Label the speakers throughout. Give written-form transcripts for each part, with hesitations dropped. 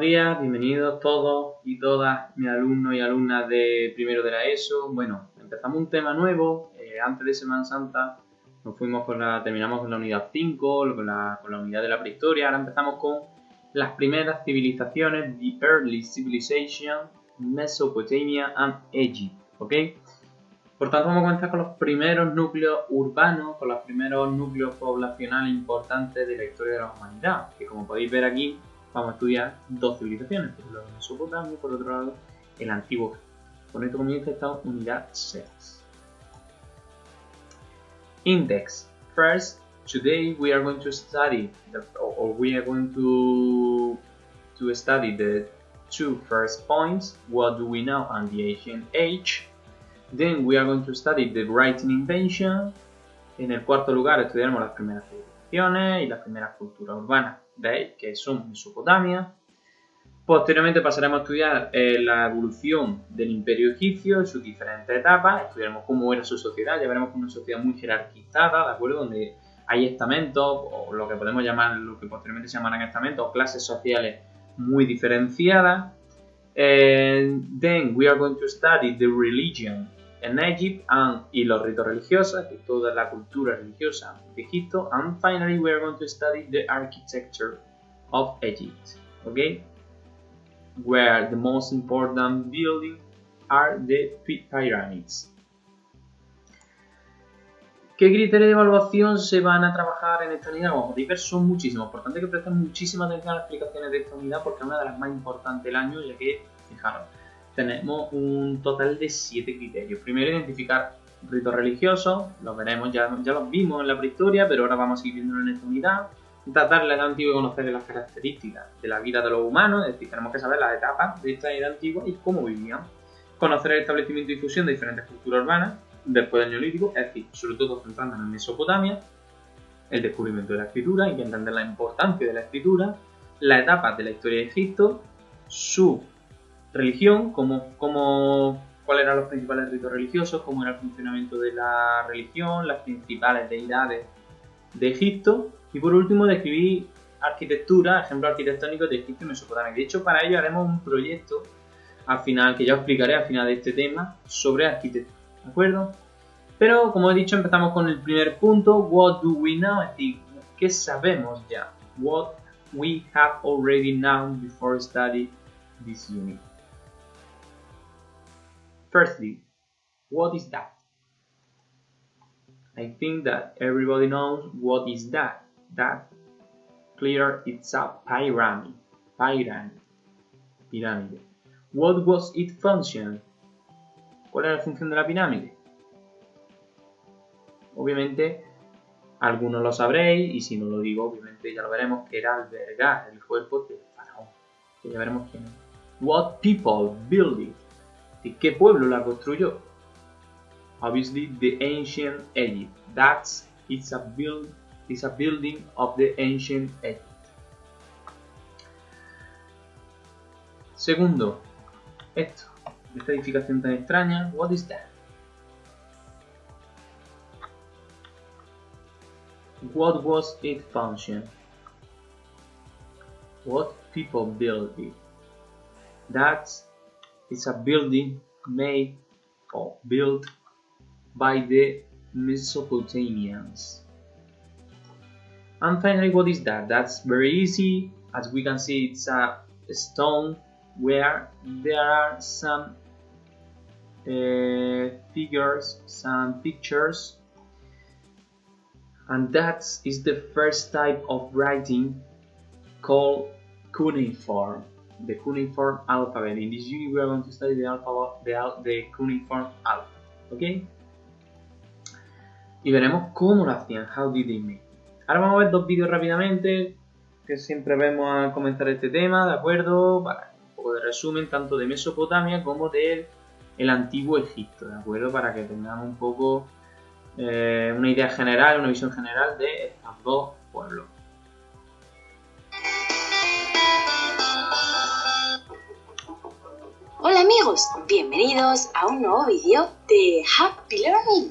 Speaker 1: días, bienvenidos todos y todas mis alumnos y alumnas de primero de la ESO. Bueno, empezamos un tema nuevo. Antes de Semana Santa terminamos con la unidad 5, con la unidad de la prehistoria. Ahora empezamos con las primeras civilizaciones, the early civilization, Mesopotamia and Egypt, ¿ok? Por tanto, vamos a comenzar con los primeros núcleos urbanos, con los primeros núcleos poblacionales importantes de la historia de la humanidad, que como podéis ver aquí, vamos a estudiar dos civilizaciones, por un lado Mesopotamia y por otro lado el antiguo Egipto. Con esto comienza esta unidad 6. Index. First, today we are going to study study the two first points. What do we know on the ancient age? Then we are going to study the writing invention. En el cuarto lugar estudiaremos las primeras civilizaciones y las primeras culturas urbanas. ¿Veis? Que son Mesopotamia. Posteriormente pasaremos a estudiar la evolución del imperio egipcio en sus diferentes etapas. Estudiaremos cómo era su sociedad. Ya veremos que es una sociedad muy jerarquizada, ¿de acuerdo? Donde hay estamentos, o lo que podemos llamar, lo que posteriormente se llamarán estamentos, o clases sociales muy diferenciadas. Then we are going to study the religion in Egypt y los ritos religiosos, y toda la cultura religiosa de Egipto. And finally we are going to study the architecture of Egypt, okay? Where the most important buildings are the pyramids. ¿Qué criterios de evaluación se van a trabajar en esta unidad? Como podéis ver, son muchísimos. Por tanto, hay que prestar muchísima atención a las explicaciones de esta unidad porque es una de las más importantes del año, ya que, fijaros, tenemos un total de 7 criterios. Primero, identificar ritos religiosos. Los veremos, ya los vimos en la prehistoria, pero ahora vamos a seguir viéndolo en esta unidad. Tratar la edad antigua y conocer las características de la vida de los humanos, es decir, tenemos que saber las etapas de esta edad antigua y cómo vivían. Conocer el establecimiento y difusión de diferentes culturas urbanas después del Neolítico, es decir, sobre todo centrándonos en Mesopotamia, el descubrimiento de la escritura, hay que entender la importancia de la escritura, las etapas de la historia de Egipto, su religión, cuáles eran los principales ritos religiosos, cómo era el funcionamiento de la religión, las principales deidades de Egipto. Y por último, describir arquitectura, ejemplos arquitectónicos de Egipto y Mesopotamia. De hecho, para ello haremos un proyecto al final, que ya os explicaré al final de este tema, sobre arquitectura, ¿de acuerdo? Pero, como he dicho, empezamos con el primer punto, what do we know? Es decir, ¿qué sabemos ya? What we have already known before studying this unit. Firstly, what is that? I think that everybody knows what is that. That clear, it's a pyramid. Pirámide. What was its function? ¿Cuál era la función de la pirámide? Obviamente, algunos lo sabréis, y si no lo digo, obviamente ya lo veremos, que era albergar el cuerpo del faraón. Que ya veremos quién es. What people built it? ¿Y qué pueblo la construyó? Obviously, the ancient Egypt. It's a building of the ancient Egypt. Segundo, esta edificación tan extraña. What is that? What was its function? What people built it? It's a building made or built by the Mesopotamians. And finally, what is that? That's very easy. As we can see, it's a stone where there are some figures, some pictures, and that is the first type of writing called cuneiform, the cuneiform alphabet. In this unit, we are going to study the cuneiform alphabet, okay? Y veremos cómo lo hacían. How did they make? Ahora vamos a ver dos vídeos rápidamente, que siempre vemos a comenzar este tema, ¿de acuerdo? Para un poco de resumen, tanto de Mesopotamia como del antiguo Egipto, ¿de acuerdo? Para que tengamos un poco una idea general, una visión general de estos dos pueblos.
Speaker 2: Hola amigos, bienvenidos a un nuevo vídeo de Happy Learning.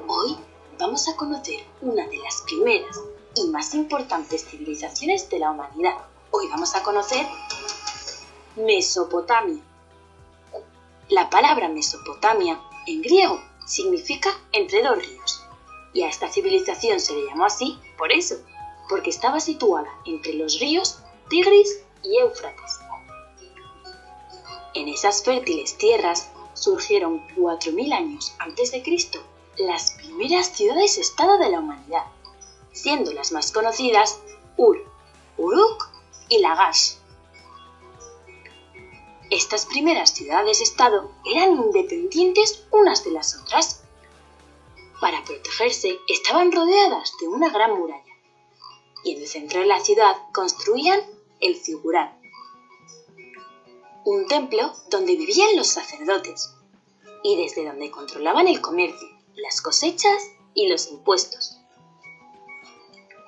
Speaker 2: Hoy vamos a conocer una de las primeras y más importantes civilizaciones de la humanidad, hoy vamos a conocer Mesopotamia. La palabra Mesopotamia en griego significa entre dos ríos, y a esta civilización se le llamó así por eso, porque estaba situada entre los ríos Tigris y Éufrates. En esas fértiles tierras surgieron 4000 años antes de Cristo las primeras ciudades-estado de la humanidad, siendo las más conocidas Ur, Uruk y Lagash. Estas primeras ciudades-estado eran independientes unas de las otras. Para protegerse estaban rodeadas de una gran muralla, y en el centro de la ciudad construían el Zigurát, un templo donde vivían los sacerdotes y desde donde controlaban el comercio, las cosechas y los impuestos.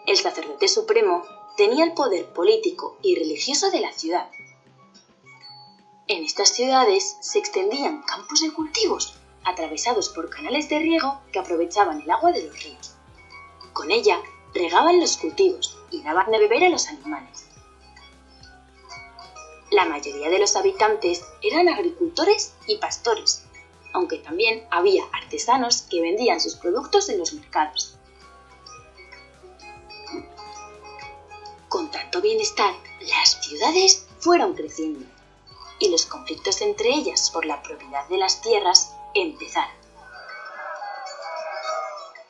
Speaker 2: El sacerdote supremo tenía el poder político y religioso de la ciudad. En estas ciudades se extendían campos de cultivos atravesados por canales de riego que aprovechaban el agua de los ríos. Con ella regaban los cultivos y daban de beber a los animales. La mayoría de los habitantes eran agricultores y pastores, aunque también había artesanos que vendían sus productos en los mercados. Con tanto bienestar, las ciudades fueron creciendo y los conflictos entre ellas por la propiedad de las tierras empezaron.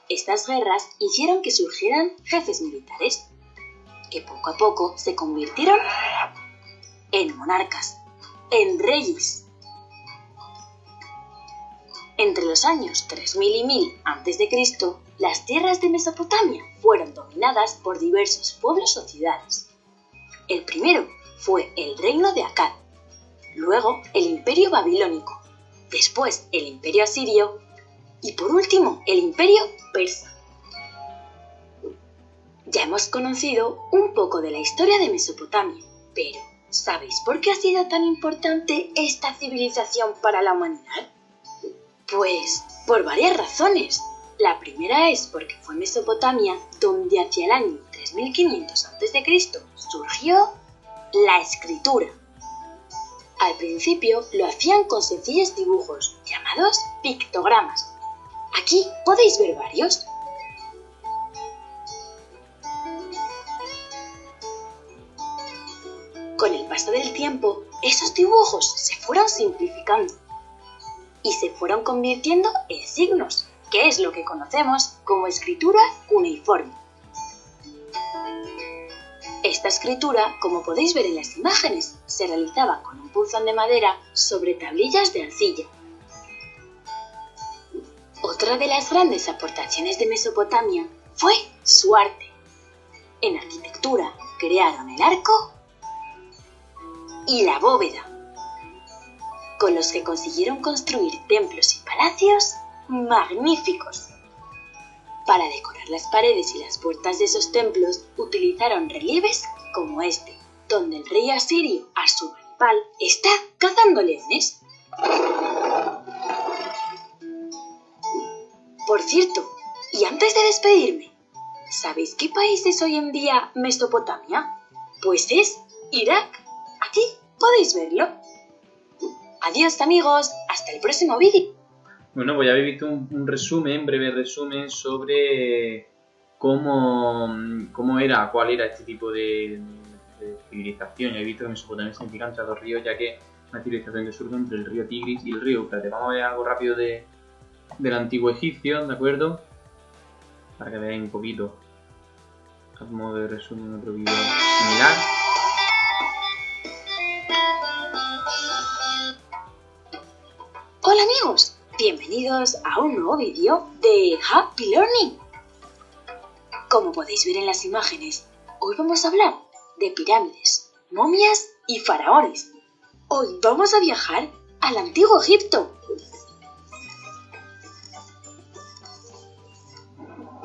Speaker 2: Estas guerras hicieron que surgieran jefes militares, que poco a poco se convirtieron en monarcas, en reyes. Entre los años 3000 y 1000 a.C., las tierras de Mesopotamia fueron dominadas por diversos pueblos o ciudades. El primero fue el reino de Akkad, luego el imperio babilónico, después el imperio asirio y por último el imperio persa. Ya hemos conocido un poco de la historia de Mesopotamia, pero ¿sabéis por qué ha sido tan importante esta civilización para la humanidad? Pues por varias razones. La primera es porque fue Mesopotamia donde hacia el año 3500 a.C. surgió la escritura. Al principio lo hacían con sencillos dibujos llamados pictogramas. Aquí podéis ver varios. Con el paso del tiempo, esos dibujos se fueron simplificando y se fueron convirtiendo en signos, que es lo que conocemos como escritura cuneiforme. Esta escritura, como podéis ver en las imágenes, se realizaba con un punzón de madera sobre tablillas de arcilla. Otra de las grandes aportaciones de Mesopotamia fue su arte. En arquitectura crearon el arco y la bóveda, con los que consiguieron construir templos y palacios magníficos. Para decorar las paredes y las puertas de esos templos utilizaron relieves como este, donde el rey asirio Asurbanipal está cazando leones. Por cierto, y antes de despedirme, ¿sabéis qué país es hoy en día Mesopotamia? Pues es Irak. Aquí podéis verlo. Adiós amigos, hasta el próximo vídeo.
Speaker 1: Bueno, pues ya habéis visto un breve resumen sobre cuál era este tipo de civilización. Ya habéis visto que Mesopotamia significa entre dos ríos, ya que es una civilización que surge entre el río Tigris y el río Éufrates. Vamos a ver algo rápido del antiguo egipcio, ¿de acuerdo? Para que veáis un poquito a modo de resumen en otro vídeo similar.
Speaker 2: Hola amigos, bienvenidos a un nuevo vídeo de Happy Learning. Como podéis ver en las imágenes, hoy vamos a hablar de pirámides, momias y faraones. Hoy vamos a viajar al antiguo Egipto.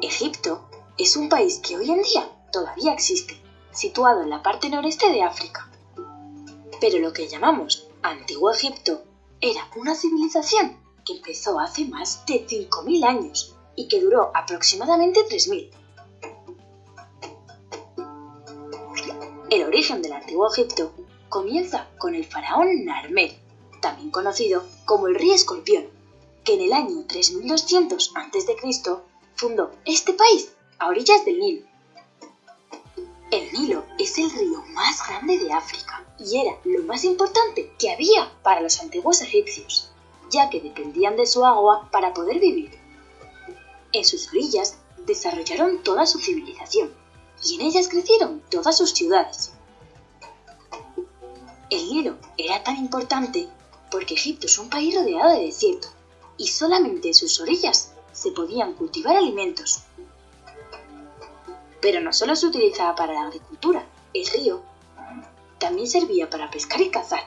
Speaker 2: Egipto es un país que hoy en día todavía existe, situado en la parte noreste de África. Pero lo que llamamos Antiguo Egipto era una civilización que empezó hace más de 5000 años y que duró aproximadamente 3000. El origen del antiguo Egipto comienza con el faraón Narmer, también conocido como el Rey Escorpión, que en el año 3200 a.C. fundó este país a orillas del Nilo. El Nilo es el río más grande de África y era lo más importante que había para los antiguos egipcios, ya que dependían de su agua para poder vivir. En sus orillas desarrollaron toda su civilización y en ellas crecieron todas sus ciudades. El Nilo era tan importante porque Egipto es un país rodeado de desierto y solamente en sus orillas se podían cultivar alimentos. Pero no solo se utilizaba para la agricultura, el río también servía para pescar y cazar,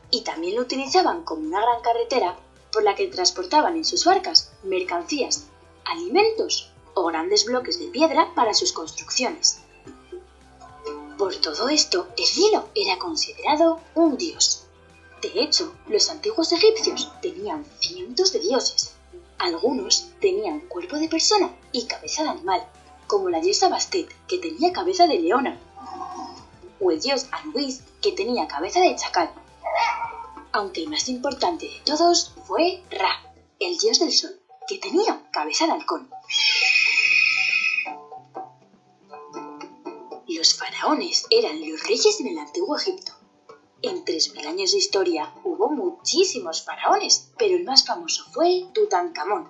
Speaker 2: y también lo utilizaban como una gran carretera por la que transportaban en sus barcas mercancías, alimentos o grandes bloques de piedra para sus construcciones. Por todo esto, el Nilo era considerado un dios. De hecho, los antiguos egipcios tenían cientos de dioses. Algunos tenían cuerpo de persona y cabeza de animal, como la diosa Bastet, que tenía cabeza de leona, o el dios Anubis, que tenía cabeza de chacal. Aunque el más importante de todos fue Ra, el dios del sol, que tenía cabeza de halcón. Los faraones eran los reyes en el antiguo Egipto. En 3000 años de historia hubo muchísimos faraones, pero el más famoso fue Tutankamón.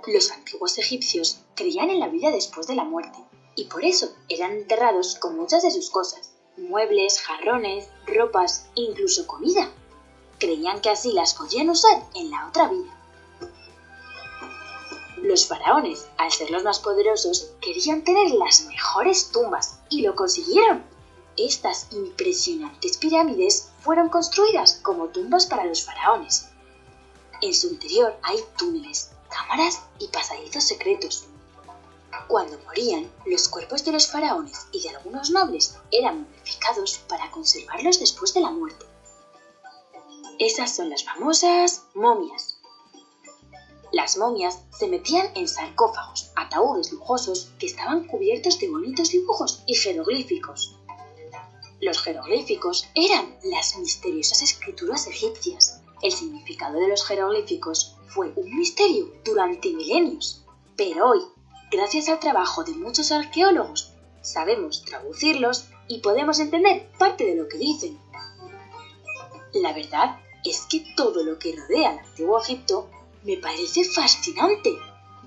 Speaker 2: Los antiguos egipcios creían en la vida después de la muerte, y por eso eran enterrados con muchas de sus cosas, muebles, jarrones, ropas, incluso comida. Creían que así las podían usar en la otra vida. Los faraones, al ser los más poderosos, querían tener las mejores tumbas, y lo consiguieron. Estas impresionantes pirámides fueron construidas como tumbas para los faraones. En su interior hay túneles, cámaras y pasadizos secretos. Cuando morían, los cuerpos de los faraones y de algunos nobles eran momificados para conservarlos después de la muerte. Esas son las famosas momias. Las momias se metían en sarcófagos, ataúdes lujosos que estaban cubiertos de bonitos dibujos y jeroglíficos. Los jeroglíficos eran las misteriosas escrituras egipcias. El significado de los jeroglíficos fue un misterio durante milenios, pero hoy, gracias al trabajo de muchos arqueólogos, sabemos traducirlos y podemos entender parte de lo que dicen. La verdad es que todo lo que rodea al antiguo Egipto me parece fascinante.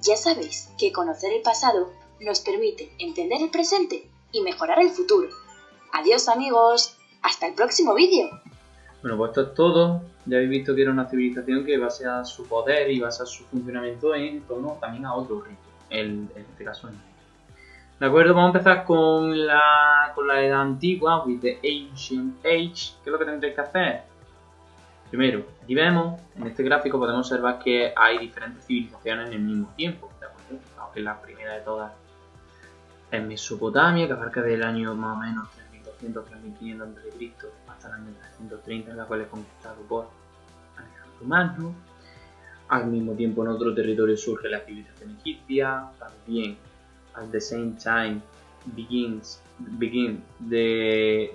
Speaker 2: Ya sabéis que conocer el pasado nos permite entender el presente y mejorar el futuro. Adiós amigos, hasta el próximo vídeo.
Speaker 1: Bueno, pues esto es todo. Ya habéis visto que era una civilización que basa su poder y basa su funcionamiento en torno también a otro rito, en este caso el Nilo. De acuerdo, vamos a empezar con la edad antigua, with the ancient age. ¿Qué es lo que tendréis que hacer? Primero, aquí vemos, en este gráfico podemos observar que hay diferentes civilizaciones en el mismo tiempo, ¿de acuerdo? Aunque la primera de todas es Mesopotamia, que abarca del año más o menos 3200-3500 a.C. hasta el año 330, en la cual es conquistado por Alejandro Magno. Al mismo tiempo, en otro territorio surge la civilización egipcia. También, at the same time, begin the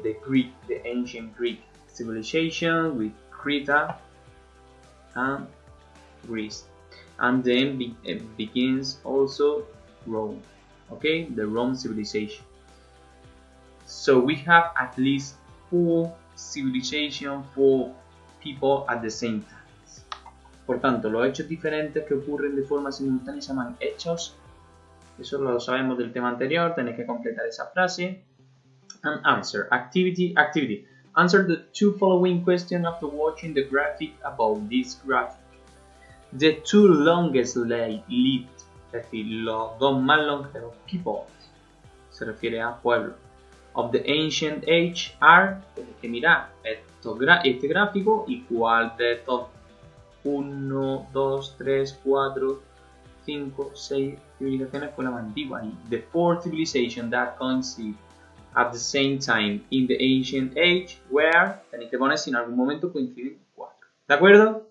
Speaker 1: ancient Greek civilization with Crete and Greece, and then begins also Rome. Okay, the Rome civilization. So we have at least 4 civilizations, 4 people at the same time. Por tanto, los hechos diferentes que ocurren de forma simultánea se llaman hechos. Eso lo sabemos del tema anterior, tenéis que completar esa frase. And answer. Activity. Answer the 2 following questions after watching the graphic above this graphic. The 2 longest lived, es decir, los 2 más longevos people, se refiere a pueblos, of the ancient age are, tenéis que mirar este gráfico y cuál de estos 1, 2, 3, 4, 5, 6 civilizaciones fue la más antigua. Y the 4th civilization that coincide at the same time in the ancient age where, tenéis que poner si en algún momento coinciden 4. ¿De acuerdo?